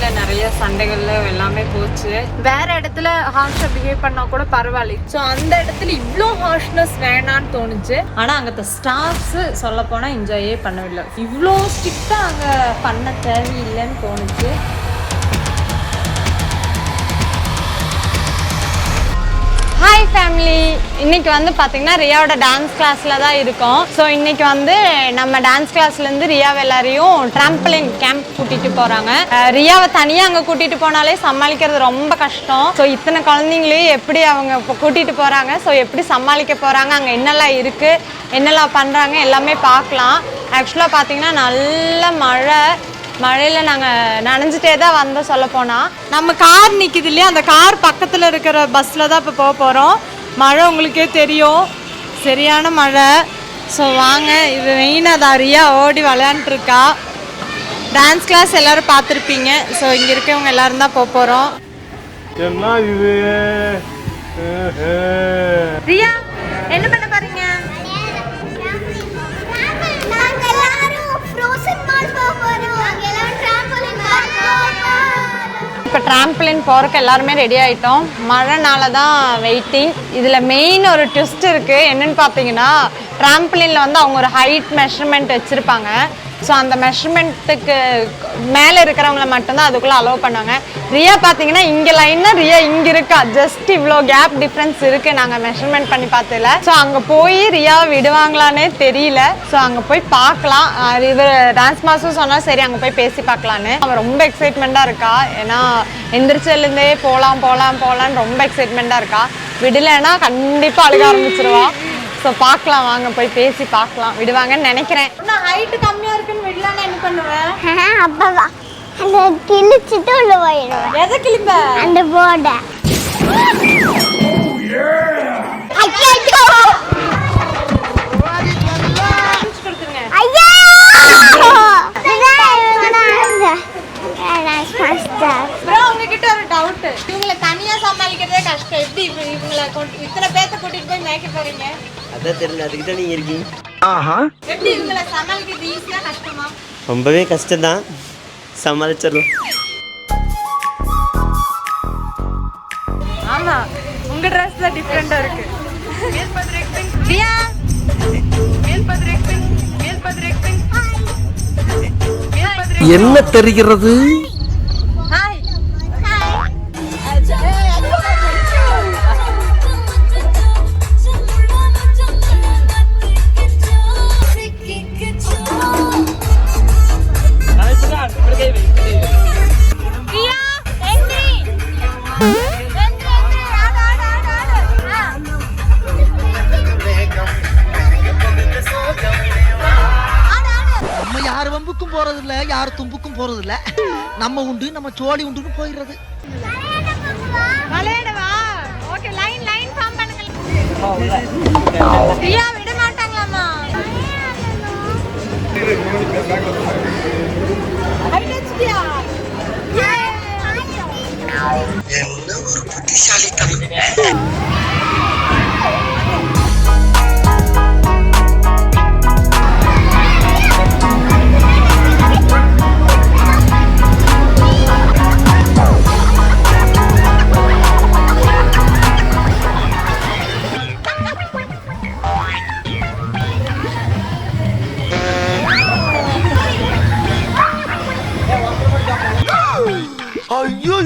இடையில நிறைய சண்டைகள் எல்லாமே போச்சு. வேற இடத்துல ஹார்ஷா பிஹேவ் பண்ணா கூட பரவாயில்ல. ஸோ அந்த இடத்துல இவ்வளோ ஹார்ஷ்னஸ் வேணான்னு தோணுச்சு. ஆனால் அங்கே ஸ்டாஃப்ஸ் சொல்ல போனால் என்ஜாயே பண்ணவில்லை. இவ்வளோ ஸ்ட்ரிக்டாக அங்கே பண்ண தேவையில்லைன்னு தோணுச்சு. ஹாய் ஃபேமிலி, இன்னைக்கு வந்து பார்த்தீங்கன்னா ரியாவோட டான்ஸ் கிளாஸில் தான் இருக்கோம். ஸோ இன்னைக்கு வந்து நம்ம டான்ஸ் கிளாஸ்லேருந்து ரியாவை எல்லாரையும் ட்ராம்பலின் கேம்ப் கூட்டிகிட்டு போகிறாங்க. ரியாவை தனியாக அங்கே கூட்டிகிட்டு போனாலே சமாளிக்கிறது ரொம்ப கஷ்டம். ஸோ இத்தனை குழந்தைங்களையும் எப்படி அவங்க இப்போ கூட்டிகிட்டு போகிறாங்க, ஸோ எப்படி சமாளிக்க போகிறாங்க, அங்கே என்னெல்லாம் இருக்குது, என்னெல்லாம் பண்ணுறாங்க எல்லாமே பார்க்கலாம். ஆக்சுவலாக பார்த்தீங்கன்னா நல்ல மழையில் நாங்கள் நனைஞ்சிட்டே தான் வந்தோம். சொல்ல போனால் நம்ம கார் நிற்கிது இல்லையா, அந்த கார் பக்கத்தில் இருக்கிற பஸ்ஸில் தான் இப்போ போக போகிறோம். மழை உங்களுக்கே தெரியும், சரியான மழை. ஸோ வாங்க, இது மெயினாக தான் ரியா ஓடி விளையாண்டுருக்கா. டான்ஸ் கிளாஸ் எல்லோரும் பார்த்துருப்பீங்க. ஸோ இங்கே இருக்கவங்க எல்லோரும் தான் போக போகிறோம். ரியா என்ன பண்ண பாருங்க? இப்போ ட்ராம்பலின் போகிறக்கு எல்லாருமே ரெடி ஆகிட்டோம். மழைனால தான் வெயிட்டிங். இதில் மெயின் ஒரு ட்விஸ்ட் இருக்குது. என்னென்னு பார்த்தீங்கன்னா, ட்ராம்பலினில் வந்து அவங்க ஒரு ஹைட் மெஷர்மெண்ட் வச்சுருப்பாங்க. ஸோ அந்த மெஷர்மெண்ட்டுக்கு மேலே இருக்கிறவங்கள மட்டும்தான் அதுக்குள்ளே அலோவ் பண்ணுவாங்க. ரியா பார்த்தீங்கன்னா இங்கே லைன்னா ரியா இங்கே இருக்கா. ஜஸ்ட் இவ்வளோ கேப் டிஃப்ரென்ஸ் இருக்குது நாங்கள் மெஷர்மெண்ட் பண்ணி பார்த்ததில்ல. ஸோ அங்கே போய் ரியாவை விடுவாங்களானே தெரியல. ஸோ அங்கே போய் பார்க்கலாம். இவர் டான்ஸ் மாஸ்டர் சொன்னால் சரி அங்கே போய் பேசி பார்க்கலான்னு. அவள் ரொம்ப எக்ஸைட்மெண்ட்டாக இருக்கா. ஏன்னா எந்திரிச்சதுலேருந்தே போகலான்னு ரொம்ப எக்ஸைட்மெண்ட்டாக இருக்கா. விடலைன்னா கண்டிப்பாக அழுக ஆரம்பிச்சிருவா. ஸோ பார்க்கலாம், வாங்க போய் பேசி பார்க்கலாம், விடுவாங்கன்னு நினைக்கிறேன். நான் ஹைட்டு கம்மியாக இருக்குன்னு விடலான்னு என்ன பண்ணுவேன்? அப்பதான் அந்த கிழிச்சிட்டு உள்ள போயிடுவேன். எதை கிழிப்ப? அந்த போர்டை. உங்ககிட்ட ஒரு டவுட், இவங்களை தனியா சமாளிக்கிறதே கஷ்டம். எப்படி இவங்களை இத்தனை பேர்த்த கூட்டிட்டு போய் மேய்க்க போறீங்க? அதான் தெரியல, அதுக்கிட்ட நீங்க இருக்கீங்க. எப்படி இவங்களை சமாளிக்கிறது ஈஸியா கஷ்டமா? ரொம்பவே கஷ்டம்தான், சமாளிச்சிடலாம். ஆமா, உங்க ட்ரெஸ் தான் டிஃபரெண்டா இருக்கு. ரியா என்ன தெரிகிறது? போறதில்ல, யார் தும்புக்கும் போறதில்ல. நம்ம உண்டு, நம்ம சோழி உண்டுன்னு போயிடுறது. விளையாடவா? ஓகே, லைன் ஃபார்ம் பண்ணுங்க. ரியா விட மாட்டாங்களாமா? ஐடென்டிட்டியா? என்ன ஒரு புத்திசாலித்தனம். ஐயோ,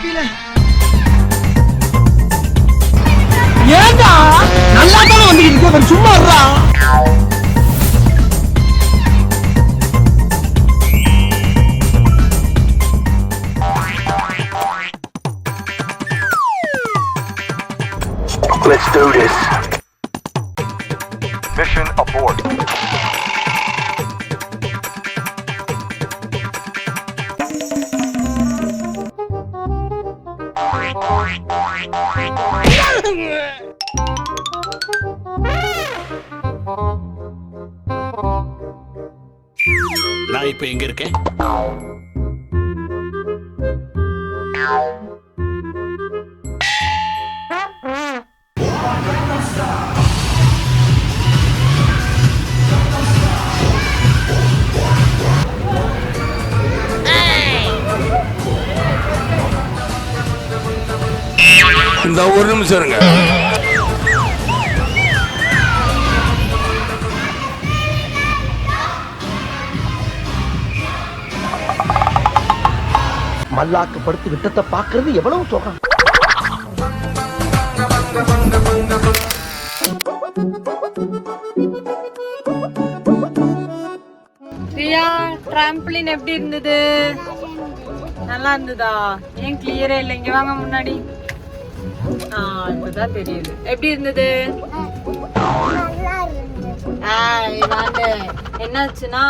கீழே ஏண்டா நல்லா தானே வந்துட்டு இருக்க சும்மா இருடா. Let's do this. Mission abort. நான் இப்ப எங்க இருக்கேன்? இந்த ஒரு நிமிஷம் இருங்க. மல்லாக்கு படுத்து விட்டத்தை பாக்குறது எவ்வளவு சுகம். ரியா ட்ராம்பலின் எப்படி இருந்தது? நல்லா இருந்ததா? ஏன் கிளியரே இல்லை? இங்க வாங்க முன்னாடி. இப்பதான் தெரியுது. எப்படி இருந்தது? என்னாச்சுன்னா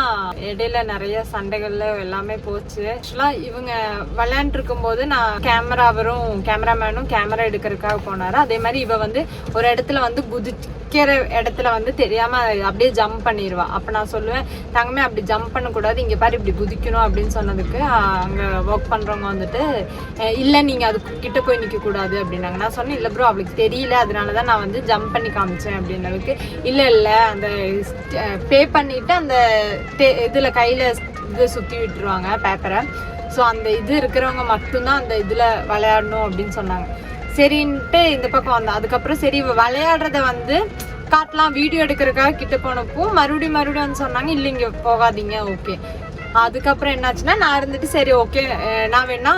இடையில நிறைய சண்டைகள்ல எல்லாமே போச்சு. ஆக்சுவலா இவங்க விளையாண்டு இருக்கும் போது நான் கேமராமேனும் கேமரா எடுக்கிறதுக்காக போனாரு. அதே மாதிரி இவ வந்து ஒரு இடத்துல வந்து குதிக்கிற இடத்துல வந்து தெரியாம அப்படியே ஜம்ப் பண்ணிடுவா. அப்ப நான் சொல்லுவேன், தங்கமே அப்படி ஜம்ப் பண்ணக்கூடாது, இங்க பாரு இப்படி குதிக்கணும் அப்படின்னு சொன்னதுக்கு அங்க ஒர்க் பண்றவங்க வந்துட்டு இல்ல நீங்க அது கிட்ட போய் நிக்க கூடாது அப்படின்னாங்க. நான் சொன்னேன் இல்ல ப்ரோ அவளுக்கு தெரியல அதனாலதான் நான் வந்து ஜம்ப் பண்ணி காமிச்சேன் அப்படின்னதுக்கு இல்ல அந்த பே பண்ணிட்டு அந்த இதுல கையில இது சுத்தி விட்டுருவாங்க பேப்பரை. ஸோ அந்த இது இருக்கிறவங்க மட்டும்தான் அந்த இதுல விளையாடணும் அப்படின்னு சொன்னாங்க. சரின்ட்டு இந்த பக்கம் வந்தேன். அதுக்கப்புறம் சரி விளையாடுறத வந்து காட்டலாம் வீடியோ எடுக்கிறதுக்காக கிட்ட போனப்போ மறுபடியும் வந்து சொன்னாங்க இல்லை இங்க போகாதீங்க. ஓகே, அதுக்கப்புறம் என்னாச்சுன்னா நான் இருந்துட்டு சரி ஓகே நான் வேணா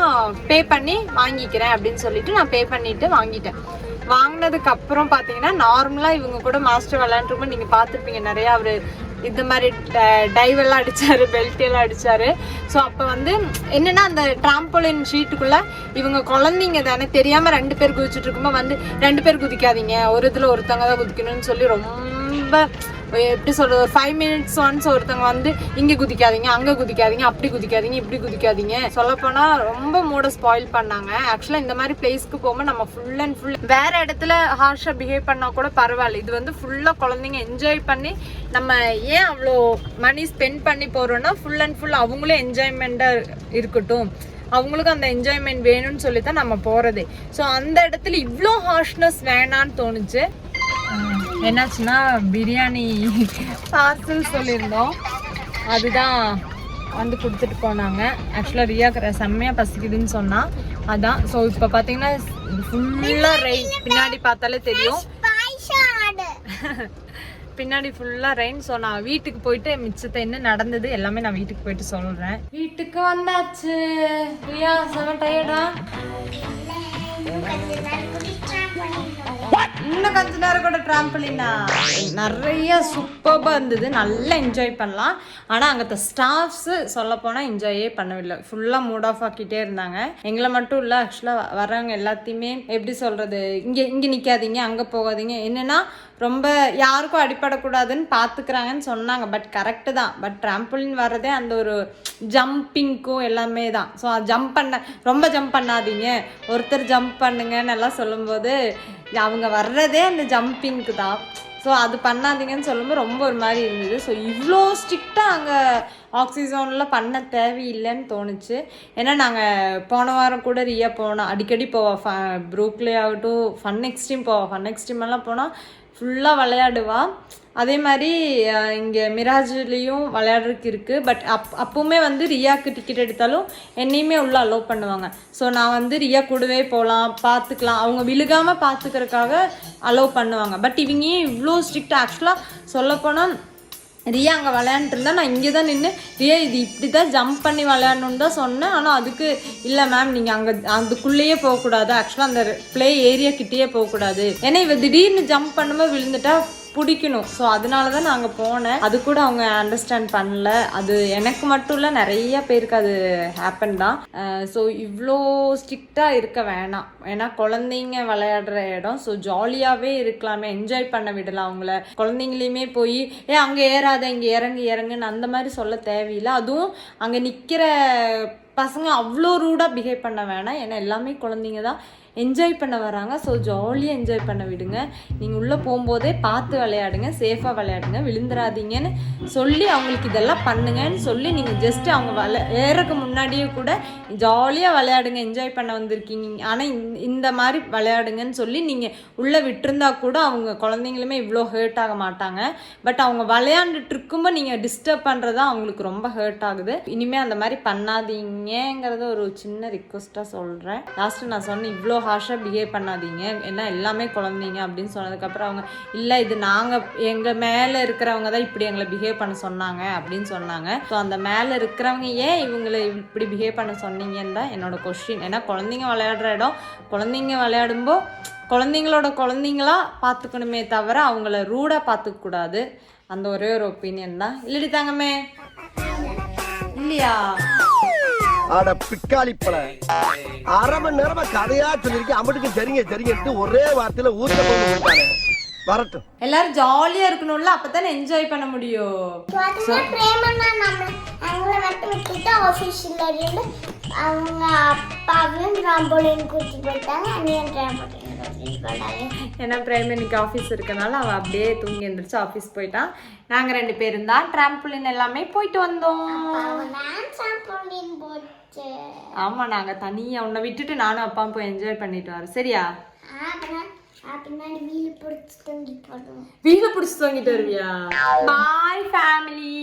பே பண்ணி வாங்கிக்கிறேன் அப்படின்னு சொல்லிட்டு நான் பே பண்ணிட்டு வாங்கிட்டேன். வாங்கினதுக்கு அப்புறம் பாத்தீங்கன்னா நார்மலா இவங்க கூட மாஸ்டர் விளையாண்டுருக்கும் நீங்க பாத்துருப்பீங்க நிறைய. அவரு இந்த மாதிரி டைவ் எல்லாம் அடிச்சாரு, பெல்ட் எல்லாம் அடிச்சாரு. ஸோ அப்போ வந்து என்னன்னா அந்த டிராம்போலின் ஷீட்டுக்குள்ள இவங்க குழந்தைங்க தானே தெரியாம 2 பேர் குதிச்சுட்டு இருக்கும்போது வந்து 2 பேர் குதிக்காதீங்க, ஒரு இதுல ஒருத்தவங்க தான் குதிக்கணும்னு சொல்லி ரொம்ப எப்படி சொல்றது ஒரு 5 minutes ஒன்ஸ் ஒருத்தவங்க வந்து இங்க குதிக்காதீங்க, அங்க குதிக்காதீங்க, அப்படி குதிக்காதீங்க, இப்படி குதிக்காதீங்க. சொல்ல போனா ரொம்ப மூட ஸ்பாயில் பண்ணாங்க. ஆக்சுவலா இந்த மாதிரி பிளேஸ்க்கு போகும்போது நம்ம ஃபுல் அண்ட் ஃபுல் வேற இடத்துல ஹார்ஷா பிஹேவ் பண்ணா கூட பரவாயில்ல. இது வந்து ஃபுல்லா குழந்தைங்க என்ஜாய் பண்ணி நம்ம ஏன் அவ்வளோ மணி ஸ்பெண்ட் பண்ணி போறோம்னா ஃபுல் அண்ட் ஃபுல் அவங்களே என்ஜாய்மெண்டா இருக்கட்டும், அவங்களுக்கு அந்த என்ஜாய்மெண்ட் வேணும்னு சொல்லி தான் நம்ம போறதே. ஸோ அந்த இடத்துல இவ்வளோ ஹார்ஷ்னஸ் வேணான்னு தோணுச்சு. என்னாச்சுன்னா பிரியாணி பார்சல் சொல்லியிருந்தோம், அதுதான் வந்து கொடுத்துட்டு போனாங்க. ஆக்சுவலாக ரியா செம்மையாக பசிக்குதுன்னு சொன்னா அதான். ஸோ இப்போ பார்த்தீங்கன்னா ஃபுல்லாக ரெயின், பின்னாடி பார்த்தாலே தெரியும் பின்னாடி ஃபுல்லாக ரெயின். ஸோ நான் வீட்டுக்கு போயிட்டு மிச்சத்தை என்ன நடந்தது எல்லாமே நான் வீட்டுக்கு போயிட்டு சொல்கிறேன். வீட்டுக்கு வந்தாச்சு. ரியா செம டயர்டா? இன்னும் கொஞ்ச நேரம் கூட ட்ராம்பலினா நிறைய சூப்பராக இருந்தது, நல்லா என்ஜாய் பண்ணலாம். ஆனால் அங்கே ஸ்டாஃப்ஸ் சொல்ல போனால் என்ஜாயே பண்ணவில்லை, ஃபுல்லாக மூட் ஆஃப் ஆக்கிட்டே இருந்தாங்க. எங்களை மட்டும் இல்லை, ஆக்சுவலாக வர்றவங்க எல்லாத்தையுமே எப்படி சொல்கிறது, இங்கே நிற்காதீங்க, அங்கே போகாதீங்க, என்னென்னா ரொம்ப யாருக்கும் அடிப்படக்கூடாதுன்னு பார்த்துக்கிறாங்கன்னு சொன்னாங்க. பட் கரெக்டு தான். பட் ட்ராம்பலின் வர்றதே அந்த ஒரு ஜம்பிங்க்கும் எல்லாமே தான். ஸோ ரொம்ப ஜம்ப் பண்ணாதீங்க, ஒருத்தர் ஜம்ப் பண்ணுங்கன்னு எல்லாம் சொல்லும்போது அவங்க வர்றதே அந்த ஜம்பிங்க்கு தான். ஸோ அது பண்ணாதீங்கன்னு சொல்லும்போது ரொம்ப ஒரு மாதிரி இருந்தது. ஸோ இவ்வளோ ஸ்ட்ரிக்டாக அங்கே ஆக்சிஜனில் பண்ண தேவையில்லைன்னு தோணுச்சு. ஏன்னா நாங்கள் போன வாரம் கூட ரியா போனோம், அடிக்கடி போவோம், ப்ரூக்லே ஆகட்டும், ஃபன் எக்ஸ்ட்ரீம் போவோம். ஃபன் எக்ஸ்ட்ரீம் எல்லாம் போனால் ஃபுல்லாக விளையாடுவா. அதே மாதிரி இங்கே மிராஜ்லேயும் விளையாடுறதுக்கு இருக்குது. பட் அப்போவுமே வந்து ரியாவுக்கு டிக்கெட் எடுத்தாலும் என்னையுமே உள்ளே அலோவ் பண்ணுவாங்க. ஸோ நான் வந்து ரியா கூடவே போகலாம், பார்த்துக்கலாம், அவங்க விழுகாமல் பார்த்துக்கிறதுக்காக அலோவ் பண்ணுவாங்க. பட் இவங்க ஏன் இவ்வளோ ஸ்ட்ரிக்ட்? ஆக்சுவலாக சொல்லப்போனால் ரியா அங்கே விளையாண்டுட்டு இருந்தா நான் இங்கே தான் நின்று ரியா இது இப்படி தான் ஜம்ப் பண்ணி விளையாடணுன்னு தான் சொன்னேன். ஆனால் அதுக்கு இல்லை மேம் நீங்கள் அங்கே அதுக்குள்ளேயே போகக்கூடாது, ஆக்சுவலாக அந்த ப்ளே ஏரியா கிட்டேயே போகக்கூடாது, ஏன்னா இவ திடீர்னு ஜம்ப் பண்ணும்போது விழுந்துட்டா பிடிக்கணும். ஸோ அதனால தான் நாங்கள் போனேன். அது கூட அவங்க அண்டர்ஸ்டாண்ட் பண்ணல. அது எனக்கு மட்டும் இல்லை, நிறைய பேருக்கு அது ஹேப்பன் தான். ஸோ இவ்வளோ ஸ்ட்ரிக்டாக இருக்க வேணாம். ஏன்னா குழந்தைங்க விளையாடுற இடம். ஸோ ஜாலியாகவே இருக்கலாமே, என்ஜாய் பண்ண விடலாம் அவங்கள. குழந்தைங்களையுமே போய் அங்கே ஏறாத இங்கே இறங்குன்னு அந்த மாதிரி சொல்ல தேவையில்லை. அதுவும் அங்கே நிற்கிற பசங்க அவ்வளோ ரூடாக பிஹேவ் பண்ண வேணாம். ஏன்னா எல்லாமே குழந்தைங்க தான், என்ஜாய் பண்ண வராங்க. ஸோ ஜாலியாக என்ஜாய் பண்ண விடுங்க. நீங்கள் உள்ளே போகும்போதே பார்த்து விளையாடுங்க, சேஃபாக விளையாடுங்க, விழுந்துடாதீங்கன்னு சொல்லி அவங்களுக்கு இதெல்லாம் பண்ணுங்கன்னு சொல்லி நீங்கள் ஜஸ்ட் அவங்க ஏறக்கு முன்னாடியே கூட ஜாலியாக விளையாடுங்க, என்ஜாய் பண்ண வந்திருக்கீங்க, ஆனால் இந்த மாதிரி விளையாடுங்கன்னு சொல்லி நீங்கள் உள்ளே விட்டுருந்தா கூட அவங்க குழந்தைங்களுமே இவ்வளோ ஹர்ட் ஆக மாட்டாங்க. பட் அவங்க விளையாண்டுட்டு இருக்கும்போது நீங்கள் டிஸ்டர்ப் பண்ணுறதா அவங்களுக்கு ரொம்ப ஹர்ட் ஆகுது. இனிமேல் அந்த மாதிரி பண்ணாதீங்கிறத ஒரு சின்ன ரிக்வஸ்ட்டாக சொல்கிறேன். லாஸ்ட்டு நான் சொன்னேன் இவ்வளோ ஹார்ஷாக பிஹேவ் பண்ணாதீங்க, ஏன்னா எல்லாமே குழந்தைங்க அப்படின்னு சொன்னதுக்கப்புறம் அவங்க இல்லை இது நாங்கள் எங்கள் மேலே இருக்கிறவங்க தான் இப்படி எங்களை பிஹேவ் பண்ண சொன்னாங்க அப்படின்னு சொன்னாங்க. ஸோ அந்த மேலே இருக்கிறவங்க ஏன் இவங்களை இப்படி பிஹேவ் பண்ண சொன்னீங்கன்னு தான் என்னோட கொஸ்டின். ஏன்னா குழந்தைங்க விளையாடுற இடம், குழந்தைங்க விளையாடும்போ குழந்தைங்களோட குழந்தைங்களா பார்த்துக்கணுமே தவிர அவங்கள ரூடாக பார்த்துக்கூடாது. அந்த ஒரே ஒரு ஒப்பீனியன் தான். இல்லடி தங்கமே, இல்லையா? அட பிக்காளி பழ, அரை மணி நேரமா கதையா சொல்லிருக்கேன். அம்பட்டுக்கு சரிங்க ஒரே வார்த்தையில ஊர்ல போட்டு வரட்டும். எல்லாரும் ஜாலியா இருக்கணும்ல, அப்பதானே என்ஜாய் பண்ண முடியும். பிரேமண்ணா அவங்கள மட்டும் விட்டுட்டு ஆஃபீஸில் இருந்து அவங்க அப்பாவையும் டிராம்போலின் கூட்டி போயிட்டாங்க. அண்ணியும் டிராம்போலின் கூட்டிட்டு போயிட்டாங்க. ஏன்னா பிரேம் இன்னைக்கு ஆஃபீஸ் இருக்கனால அவன் அப்படியே தூங்கி எழுந்திரிச்சு ஆஃபீஸ் போயிட்டான். நாங்கள் 2 பேரும் தான் டிராம்போலின் எல்லாமே போயிட்டு வந்தோம். ஆமா, நாங்கள் தனியாக உன்னை விட்டுட்டு நானும் அப்பாவும் போய் என்ஜாய் பண்ணிட்டு வரோம். சரியா? வீல பிடிச்சி தூங்கிட்டு வருவியா? பாய் ஃபேமிலி.